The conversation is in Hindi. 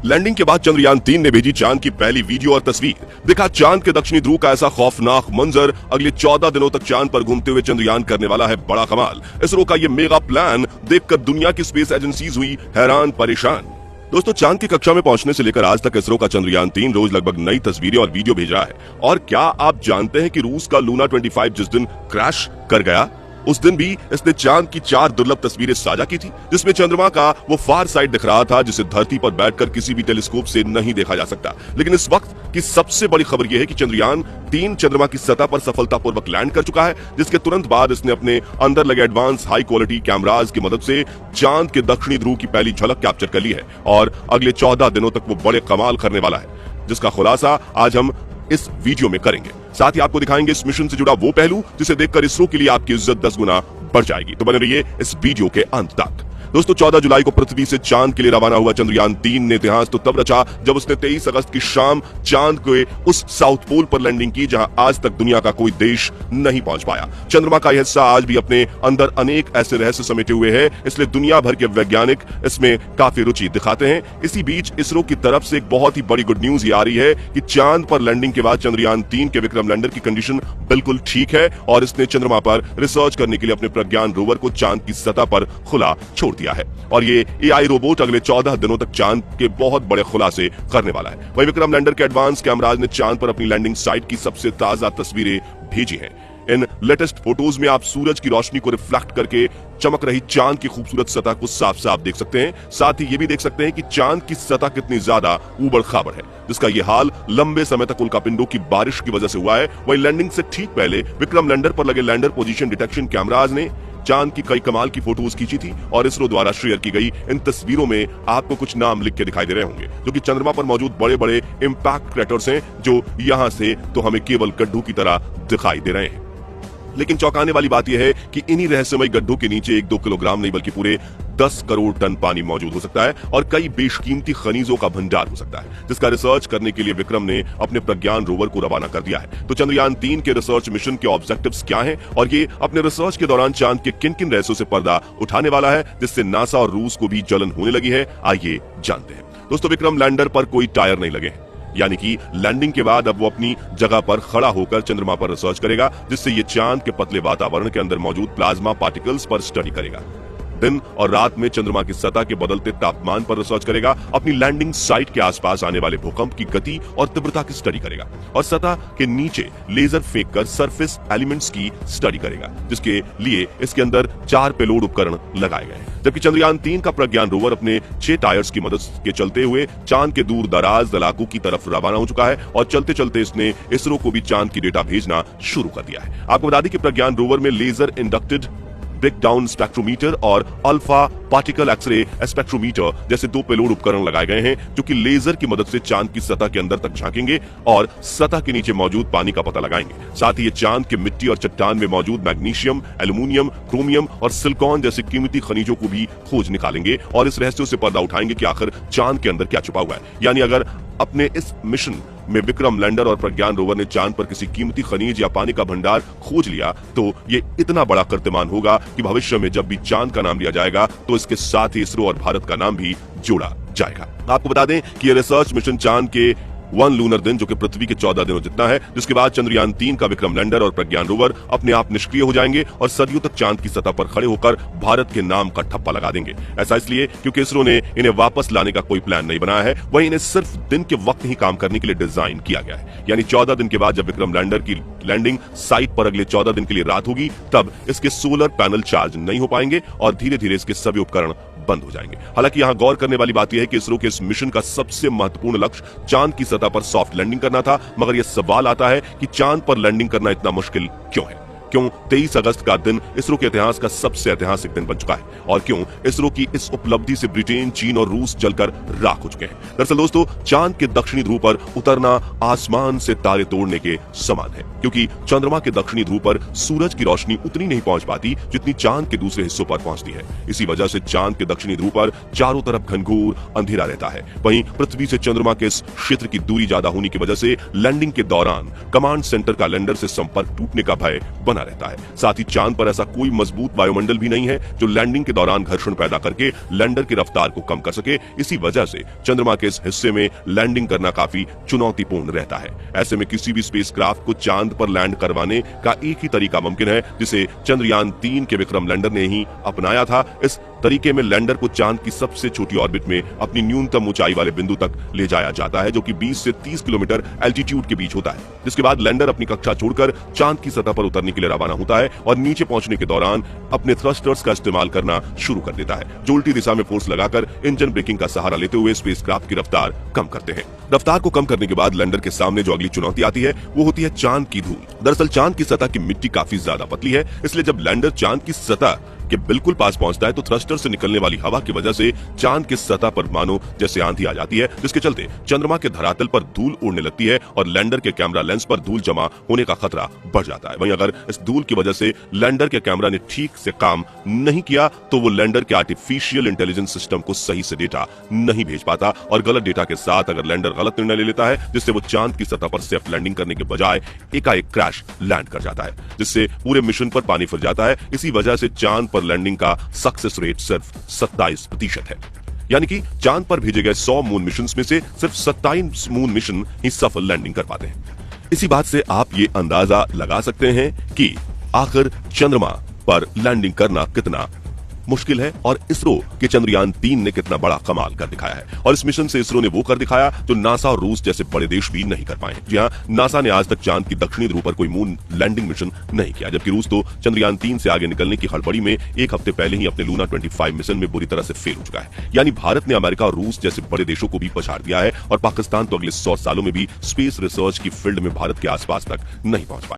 लैंडिंग के बाद चंद्रयान 3 ने भेजी चांद की पहली वीडियो और तस्वीर। दिखा चांद के दक्षिणी ध्रुव का ऐसा खौफनाक मंजर। अगले 14 दिनों तक चांद पर घूमते हुए चंद्रयान करने वाला है बड़ा कमाल। इसरो का ये मेगा प्लान देखकर दुनिया की स्पेस एजेंसीज हुई हैरान परेशान। दोस्तों, चांद की कक्षा में पहुंचने से लेकर आज तक इसरो का चंद्रयान 3 रोज लगभग नई तस्वीरें और वीडियो भेज रहा है। और क्या आप जानते हैं कि रूस का लूना 25 जिस दिन क्रैश कर गया, उस दिन भी इसने चांद की 4 दुर्लभ तस्वीरें साझा की थी, जिसमें चंद्रमा का वो फार साइड दिख रहा था जिसे धरती पर बैठकर किसी भी टेलीस्कोप से नहीं देखा जा सकता। लेकिन इस वक्त की सबसे बड़ी खबर यह है कि चंद्रयान 3 चंद्रमा की सतह पर सफलतापूर्वक लैंड कर चुका है, जिसके तुरंत बाद इसने अपने अंदर लगे एडवांस हाई क्वालिटी कैमराज की मदद से चांद के दक्षिणी ध्रुव की पहली झलक कैप्चर कर ली है। और अगले 14 दिनों तक वो बड़े कमाल करने वाला है, जिसका खुलासा आज हम इस वीडियो में करेंगे। साथ ही आपको दिखाएंगे इस मिशन से जुड़ा वो पहलू जिसे देखकर इसरो के लिए आपकी इज्जत 10 गुना बढ़ जाएगी। तो बने रहिए इस वीडियो के अंत तक। दोस्तों, 14 जुलाई को पृथ्वी से चांद के लिए रवाना हुआ चंद्रयान 3 ने इतिहास तो तब रचा जब उसने 23 अगस्त की शाम चांद के उस साउथ पोल पर लैंडिंग की जहां आज तक दुनिया का कोई देश नहीं पहुंच पाया। चंद्रमा का यह हिस्सा आज भी अपने अंदर अनेक ऐसे रहस्य समेटे हुए है, इसलिए दुनिया भर के वैज्ञानिक इसमें काफी रुचि दिखाते हैं। इसी बीच इसरो की तरफ से एक बहुत ही बड़ी गुड न्यूज ये आ रही है कि चांद पर लैंडिंग के बाद चंद्रयान 3 के विक्रम लैंडर की कंडीशन बिल्कुल ठीक है और इसने चंद्रमा पर रिसर्च करने के लिए अपने प्रज्ञान रोवर को चांद की सतह पर खुला छोड़ दिया है। और ये एआई रोबोट अगले 14 दिनों तक चांद के बहुत बड़े खुलासे करने वाला है। वहीं विक्रम लैंडर के एडवांस कैमराज ने चांद पर अपनी लैंडिंग साइट की सबसे ताजा तस्वीरें भेजी हैं। इन लेटेस्ट फोटोज में आप सूरज की रोशनी को रिफ्लेक्ट करके चमक रही चांद की खूबसूरत सतह को साफ साफ देख सकते हैं। साथ ही ये भी देख सकते हैं कि चांद की सतह कितनी ज्यादा ऊबड़ खाबड़ है, जिसका ये हाल लंबे समय तक उल्कापिंडों की बारिश की वजह से हुआ है। वहीं लैंडिंग से ठीक पहले विक्रम लैंडर पर लगे लैंडर पोजीशन डिटेक्शन कैमराज ने चांद की कई कमाल की फोटोज खींची थी और इसरो द्वारा शेयर की गई इन तस्वीरों में आपको कुछ नाम लिख के दिखाई दे रहे होंगे, जो कि चंद्रमा पर मौजूद बड़े बड़े इंपैक्ट क्रैटर्स हैं, जो यहाँ से तो हमें केवल गड्ढों की तरह दिखाई दे रहे हैं। लेकिन चौंकाने वाली बात यह है कि इन्हीं रहस्यमय गड्ढों के नीचे 1-2 किलोग्राम नहीं बल्कि पूरे 10 करोड़ टन पानी मौजूद हो सकता है और कई बेशकीमती खनिजों का भंडार हो सकता है, जिसका रिसर्च करने के लिए विक्रम ने अपने प्रज्ञान रोवर को रवाना कर दिया है। तो चंद्रयान 3 के रिसर्च मिशन के ऑब्जेक्टिव्स क्या हैं और ये अपने रिसर्च के दौरान चांद के किन किन रहस्यों से पर्दा उठाने वाला है, जिससे नासा और रूस को भी जलन होने लगी है, आइए जानते हैं। दोस्तों, विक्रम लैंडर पर कोई टायर नहीं लगे, यानी कि लैंडिंग के बाद अब वो अपनी जगह पर खड़ा होकर चंद्रमा पर रिसर्च करेगा, जिससे ये चांद के पतले वातावरण के अंदर मौजूद प्लाज्मा पार्टिकल्स पर स्टडी करेगा। दिन और रात में चंद्रमा की सतह के बदलते तापमान पर रिसर्च करेगा, अपनी लैंडिंग साइट के आसपास आने वाले भूकंप की गति और तीव्रता की स्टडी करेगा और सतह के नीचे लेजर फेंककर सरफेस एलिमेंट्स की स्टडी करेगा, जिसके लिए इसके अंदर 4 पेलोड उपकरण लगाए गए हैं। जबकि चंद्रयान 3 का प्रज्ञान रोवर अपने 6 टायर्स की मदद के चलते हुए चांद के दूर दराज इलाकों की तरफ रवाना हो चुका है और चलते चलते इसने इसरो को भी चांद की डेटा भेजना शुरू कर दिया है। आपको बता दें कि प्रज्ञान रोवर में लेजर इंडक्टेड ब्रेकडाउन स्पेक्ट्रोमीटर और अल्फा पार्टिकल एक्सरे स्पेक्ट्रोमीटर जैसे 2 पेलोड उपकरण लगाए गए हैं, जो कि लेजर की मदद से चांद की सतह के अंदर तक झांकेंगे और सतह के नीचे मौजूद पानी का पता लगाएंगे। साथ ही ये चांद के मिट्टी और चट्टान में मौजूद मैग्नीशियम, एल्यूमिनियम, क्रोमियम और सिलिकॉन जैसे कीमती खनिजों को भी खोज निकालेंगे और इस रहस्यों से पर्दा उठाएंगे कि आखिर चांद के अंदर क्या छुपा हुआ है। यानी अगर अपने इस मिशन में विक्रम लैंडर और प्रज्ञान रोवर ने चांद पर किसी कीमती खनिज या पानी का भंडार खोज लिया, तो ये इतना बड़ा कीर्तिमान होगा कि भविष्य में जब भी चांद का नाम लिया जाएगा तो इसके साथ ही इसरो और भारत का नाम भी जोड़ा जाएगा। आपको बता दें कि ये रिसर्च मिशन चांद के 1 लूनर दिन, जो कि पृथ्वी के 14 दिनों जितना है, जिसके बाद चंद्रयान 3 का विक्रम लैंडर और प्रज्ञान रोवर अपने आप निष्क्रिय हो जाएंगे और सदियों तक चांद की सतह पर खड़े होकर भारत के नाम का ठप्पा लगा देंगे। ऐसा इसलिए क्योंकि इसरो ने इन्हें वापस लाने का कोई प्लान नहीं बनाया है, वहीं इन्हें सिर्फ दिन के वक्त ही काम करने के लिए डिजाइन किया गया है। यानी 14 दिन के बाद जब विक्रम लैंडर की लैंडिंग साइट पर अगले 14 दिन के लिए रात होगी, तब इसके सोलर पैनल चार्ज नहीं हो पाएंगे और धीरे धीरे इसके सभी उपकरण बंद हो जाएंगे। हालांकि यहाँ गौर करने वाली बात यह है कि इसरो के इस मिशन का सबसे महत्वपूर्ण लक्ष्य चांद की सतह पर सॉफ्ट लैंडिंग करना था, मगर यह सवाल आता है कि चांद पर लैंडिंग करना इतना मुश्किल क्यों है? क्यों 23 अगस्त का दिन इसरो के इतिहास का सबसे ऐतिहासिक दिन बन चुका है और क्यों इसरो की इस उपलब्धि से ब्रिटेन, चीन और रूस जलकर राख हो चुके हैं? दरअसल दोस्तों, चांद के दक्षिणी ध्रुव पर उतरना आसमान से तारे तोड़ने के समान है, क्योंकि चंद्रमा के दक्षिणी ध्रुव पर सूरज की रोशनी उतनी नहीं पहुंच पाती जितनी चांद के दूसरे हिस्सों पर पहुंचती है। इसी वजह से चांद के दक्षिणी ध्रुव पर चारों तरफ घनघोर अंधेरा रहता है। वहीं पृथ्वी से चंद्रमा के इस क्षेत्र की दूरी ज्यादा होने की वजह से लैंडिंग के दौरान कमांड सेंटर का लैंडर से संपर्क टूटने का भय बना बना रहता है। साथ ही चांद पर ऐसा कोई मजबूत वायुमंडल भी नहीं है जो लैंडिंग के दौरान घर्षण पैदा करके लैंडर की रफ्तार को कम कर सके। इसी वजह से चंद्रमा के इस हिस्से में लैंडिंग करना काफी चुनौतीपूर्ण रहता है। ऐसे में किसी भी स्पेसक्राफ्ट को चांद पर लैंड करवाने का एक ही तरीका मुमकिन है जिसे चंद्रयान 3 के विक्रम लैंडर ने ही अपनाया था। इस तरीके में लैंडर को चांद की सबसे छोटी ऑर्बिट में अपनी न्यूनतम ऊंचाई वाले बिंदु तक ले जाया जाता है, जो कि 20 से 30 किलोमीटर एल्टीट्यूड के बीच होता है। जिसके बाद लैंडर अपनी कक्षा छोड़कर चांद की सतह पर उतरने के लिए रवाना होता है और नीचे पहुंचने के दौरान अपने थ्रस्टर्स का इस्तेमाल करना शुरू कर देता है, जो उल्टी दिशा में फोर्स लगाकर इंजन ब्रेकिंग का सहारा लेते हुए स्पेसक्राफ्ट की रफ्तार कम करते हैं। रफ्तार को कम करने के बाद लैंडर के सामने जो अगली चुनौती आती है वो होती है चांद की धूल। दरअसल चांद की सतह की मिट्टी काफी ज्यादा पतली है, इसलिए जब लैंडर चांद की सतह के बिल्कुल पास पहुंचता है तो थ्रस्टर से निकलने वाली हवा की वजह से चांद की सतह पर मानो जैसे आंधी आ जाती है, जिसके चलते चंद्रमा के धरातल पर धूल उड़ने लगती है और लैंडर के कैमरा लेंस पर धूल जमा होने का खतरा बढ़ जाता है। वहीं अगर इस धूल की वजह से लैंडर के कैमरा ने ठीक से काम नहीं किया तो वो लैंडर के आर्टिफिशियल इंटेलिजेंस सिस्टम को सही से डेटा नहीं भेज पाता और गलत डेटा के साथ अगर लैंडर गलत निर्णय ले लेता है जिससे वो चांद की सतह पर सेफ लैंडिंग करने के बजाय एकाएक क्रैश लैंड कर जाता है, जिससे पूरे मिशन पर पानी फिर जाता है। इसी वजह से चांद पर लैंडिंग का सक्सेस रेट सिर्फ 27% है। यानी कि चांद पर भेजे गए 100 मून मिशन में से सिर्फ 27 मून मिशन ही सफल लैंडिंग कर पाते हैं। इसी बात से आप ये अंदाजा लगा सकते हैं कि आखिर चंद्रमा पर लैंडिंग करना कितना मुश्किल है और इसरो के चंद्रयान 3 ने कितना बड़ा कमाल कर दिखाया है। और इस मिशन से इसरो ने वो कर दिखाया जो नासा और रूस जैसे बड़े देश भी नहीं कर पाए। जी हां, नासा ने आज तक चांद की दक्षिणी ध्रुव पर कोई मून लैंडिंग मिशन नहीं किया, जबकि रूस तो चंद्रयान 3 से आगे निकलने की हड़बड़ी में एक हफ्ते पहले ही अपने लूना 25 मिशन में बुरी तरह से फेल हो चुका है। यानी भारत ने अमेरिका और रूस जैसे बड़े देशों को भी पछाड़ दिया है और पाकिस्तान तो अगले 100 सालों में भी स्पेस रिसर्च की फील्ड में भारत के आसपास तक नहीं पहुंच पाया।